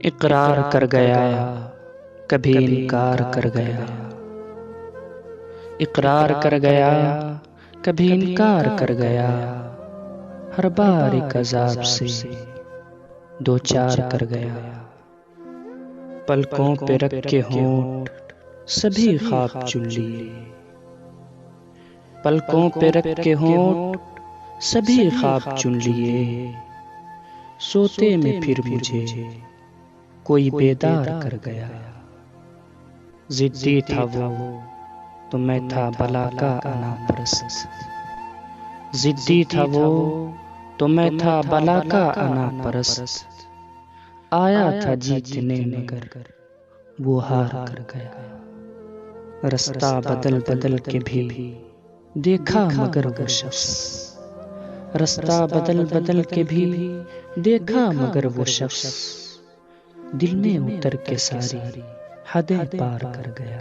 इकरार कर गया, कभी इनकार कर गया। इकरार कर गया, कभी इनकार कर गया। हर बार एक अज़ाब से दो चार कर गया। पलकों पे रख के होंठ सभी ख्वाब चुन लिए। पलकों पे रख के होंठ सभी ख्वाब चुन लिए। सोते में फिर मुझे कोई बेदार कर गया। जिद्दी था वो तो मैं था बला का अना परस्त। जिद्दी था वो तो मैं था बला का अना परस्त। आया था जीतने मगर वो हार कर गया। रास्ता बदल बदल के भी देखा मगर वो शख्स। रास्ता बदल बदल के भी देखा मगर वो शख्स दिल में उतर के सारी हदें पार कर गया।